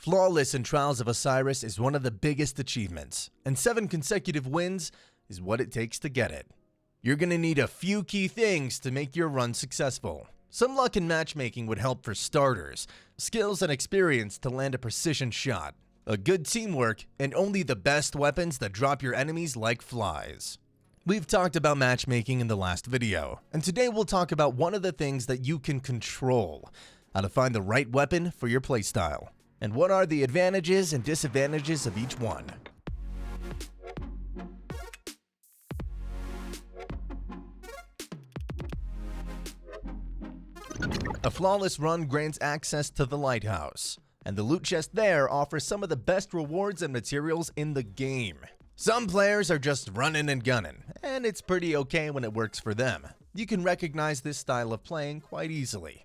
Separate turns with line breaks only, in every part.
Flawless in Trials of Osiris is one of the biggest achievements, and 7 consecutive wins is what it takes to get it. You're gonna need a few key things to make your run successful. Some luck in matchmaking would help for starters, skills and experience to land a precision shot, a good teamwork, and only the best weapons that drop your enemies like flies. We've talked about matchmaking in the last video, and today we'll talk about one of the things that you can control, how to find the right weapon for your playstyle, and what are the advantages and disadvantages of each one. A flawless run grants access to the lighthouse, and the loot chest there offers some of the best rewards and materials in the game. Some players are just running and gunning, and it's pretty okay when it works for them. You can recognize this style of playing quite easily.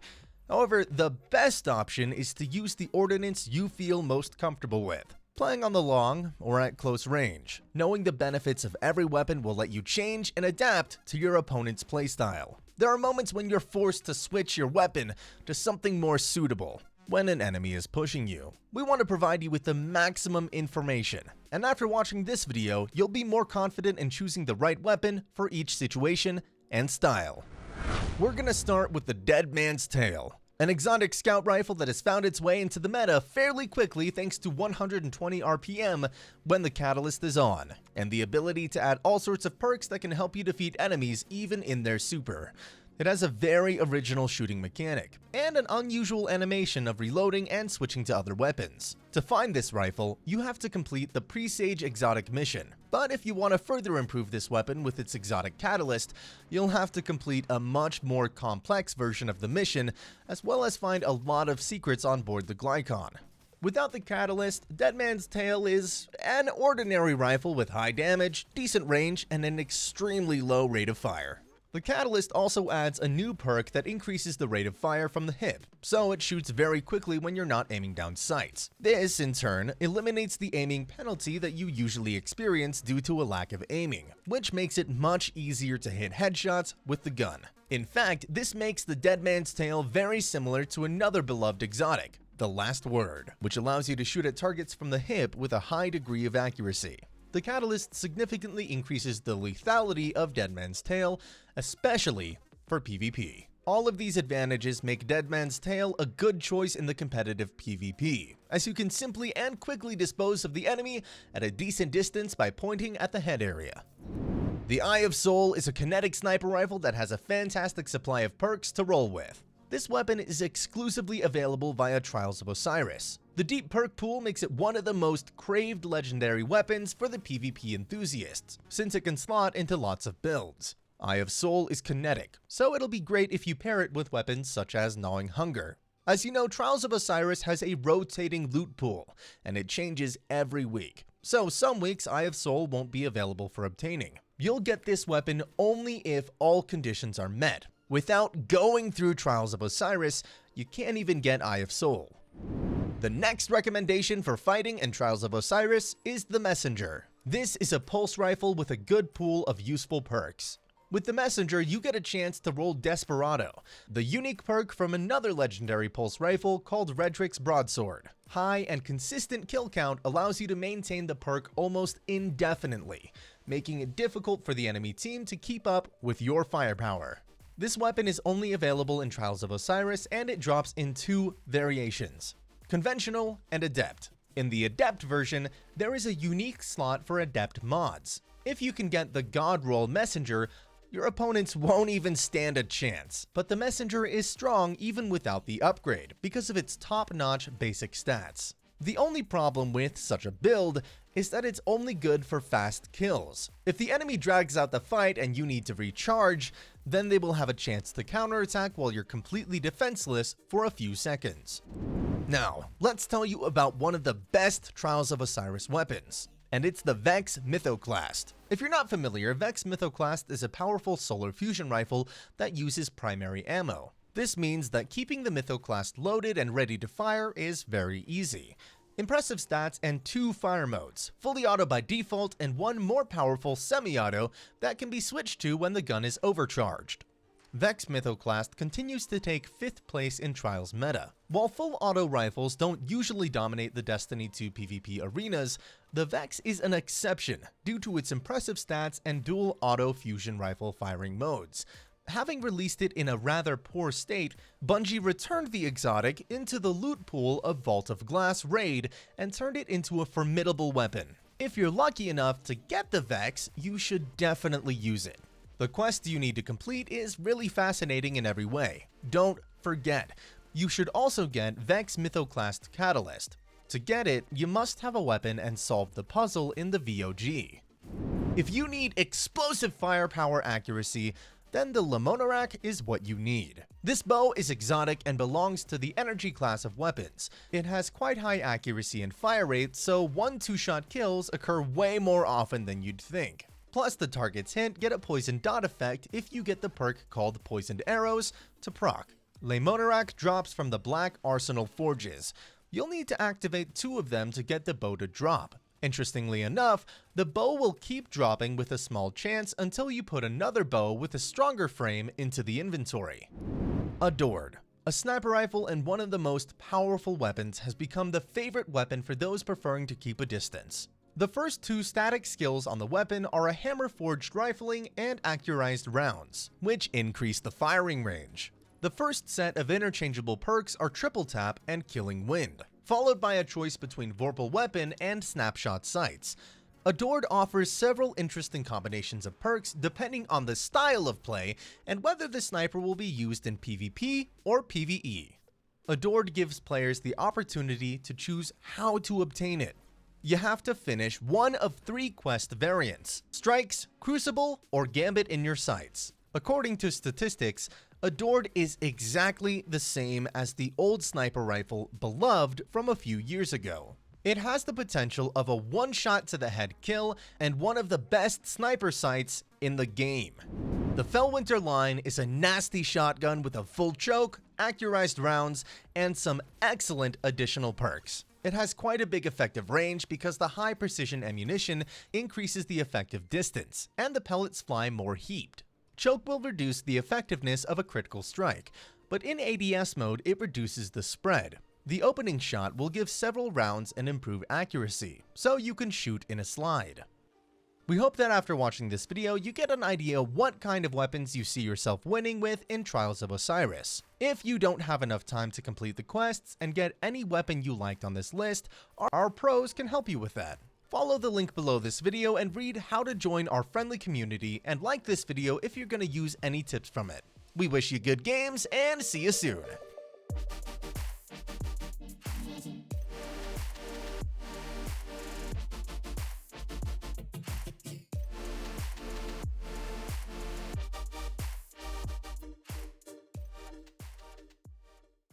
However, the best option is to use the ordnance you feel most comfortable with, playing on the long or at close range. Knowing the benefits of every weapon will let you change and adapt to your opponent's playstyle. There are moments when you're forced to switch your weapon to something more suitable when an enemy is pushing you. We want to provide you with the maximum information, and after watching this video, you'll be more confident in choosing the right weapon for each situation and style. We're gonna start with the Dead Man's Tail, an exotic scout rifle that has found its way into the meta fairly quickly thanks to 120 RPM when the catalyst is on, and the ability to add all sorts of perks that can help you defeat enemies even in their super. It has a very original shooting mechanic, and an unusual animation of reloading and switching to other weapons. To find this rifle, you have to complete the Presage exotic mission, but if you want to further improve this weapon with its exotic catalyst, you'll have to complete a much more complex version of the mission, as well as find a lot of secrets on board the Glycon. Without the catalyst, Dead Man's Tail is an ordinary rifle with high damage, decent range, and an extremely low rate of fire. The catalyst also adds a new perk that increases the rate of fire from the hip, so it shoots very quickly when you're not aiming down sights. This, in turn, eliminates the aiming penalty that you usually experience due to a lack of aiming, which makes it much easier to hit headshots with the gun. In fact, this makes the Dead Man's Tail very similar to another beloved exotic, the Last Word, which allows you to shoot at targets from the hip with a high degree of accuracy. The catalyst significantly increases the lethality of Dead Man's Tail, especially for PvP. All of these advantages make Dead Man's Tail a good choice in the competitive PvP, as you can simply and quickly dispose of the enemy at a decent distance by pointing at the head area. The Eye of Soul is a kinetic sniper rifle that has a fantastic supply of perks to roll with. This weapon is exclusively available via Trials of Osiris. The deep perk pool makes it one of the most craved legendary weapons for the PvP enthusiasts, since it can slot into lots of builds. Eye of Soul is kinetic, so it'll be great if you pair it with weapons such as Gnawing Hunger. As you know, Trials of Osiris has a rotating loot pool, and it changes every week. So some weeks Eye of Soul won't be available for obtaining. You'll get this weapon only if all conditions are met. Without going through Trials of Osiris, you can't even get Eye of Soul. The next recommendation for fighting in Trials of Osiris is the Messenger. This is a pulse rifle with a good pool of useful perks. With the Messenger, you get a chance to roll Desperado, the unique perk from another legendary pulse rifle called Redrick's Broadsword. High and consistent kill count allows you to maintain the perk almost indefinitely, making it difficult for the enemy team to keep up with your firepower. This weapon is only available in Trials of Osiris, and it drops in 2 variations: Conventional and Adept. In the Adept version, there is a unique slot for Adept mods. If you can get the God Roll Messenger, your opponents won't even stand a chance. But the Messenger is strong even without the upgrade, because of its top-notch basic stats. The only problem with such a build is that it's only good for fast kills. If the enemy drags out the fight and you need to recharge, then they will have a chance to counterattack while you're completely defenseless for a few seconds. Now, let's tell you about one of the best Trials of Osiris weapons, and it's the Vex MYTHOCLAST. If you're not familiar, Vex MYTHOCLAST is a powerful solar fusion rifle that uses primary ammo. This means that keeping the MYTHOCLAST loaded and ready to fire is very easy. Impressive stats and 2 fire modes, fully auto by default and 1 more powerful semi-auto that can be switched to when the gun is overcharged. Vex MYTHOCLAST continues to take 5th place in Trials meta. While full auto rifles don't usually dominate the Destiny 2 PvP arenas, the Vex is an exception due to its impressive stats and dual auto fusion rifle firing modes. Having released it in a rather poor state, Bungie returned the exotic into the loot pool of Vault of Glass raid and turned it into a formidable weapon. If you're lucky enough to get the Vex, you should definitely use it. The quest you need to complete is really fascinating in every way. Don't forget, you should also get Vex MYTHOCLAST Catalyst. To get it, you must have a weapon and solve the puzzle in the VOG. If you need explosive firepower accuracy, then the MONARQUE is what you need. This bow is exotic and belongs to the energy class of weapons. It has quite high accuracy and fire rate, so 1-2-shot kills occur way more often than you'd think. Plus, the target's hit get a poison dot effect if you get the perk called Poisoned Arrows to proc. MONARQUE drops from the Black Arsenal Forges. You'll need to activate 2 of them to get the bow to drop. Interestingly enough, the bow will keep dropping with a small chance until you put another bow with a stronger frame into the inventory. Adored. A sniper rifle and one of the most powerful weapons has become the favorite weapon for those preferring to keep a distance. The first 2 static skills on the weapon are a hammer-forged rifling and accurized rounds, which increase the firing range. The first set of interchangeable perks are Triple Tap and Killing Wind, followed by a choice between Vorpal Weapon and Snapshot Sights. Adored offers several interesting combinations of perks depending on the style of play and whether the sniper will be used in PvP or PvE. Adored gives players the opportunity to choose how to obtain it. You have to finish one of 3 quest variants: Strikes, Crucible, or Gambit in your sights. According to statistics, Adored is exactly the same as the old sniper rifle Beloved from a few years ago. It has the potential of a one-shot to the head kill and one of the best sniper sights in the game. The Felwinter line is a nasty shotgun with a full choke, accurized rounds, and some excellent additional perks. It has quite a big effective range because the high precision ammunition increases the effective distance, and the pellets fly more heaped. Choke will reduce the effectiveness of a critical strike, but in ADS mode it reduces the spread. The opening shot will give several rounds and improve accuracy, so you can shoot in a slide. We hope that after watching this video, you get an idea what kind of weapons you see yourself winning with in Trials of Osiris. If you don't have enough time to complete the quests and get any weapon you liked on this list, our pros can help you with that. Follow the link below this video and read how to join our friendly community, and like this video if you're going to use any tips from it. We wish you good games and see you soon.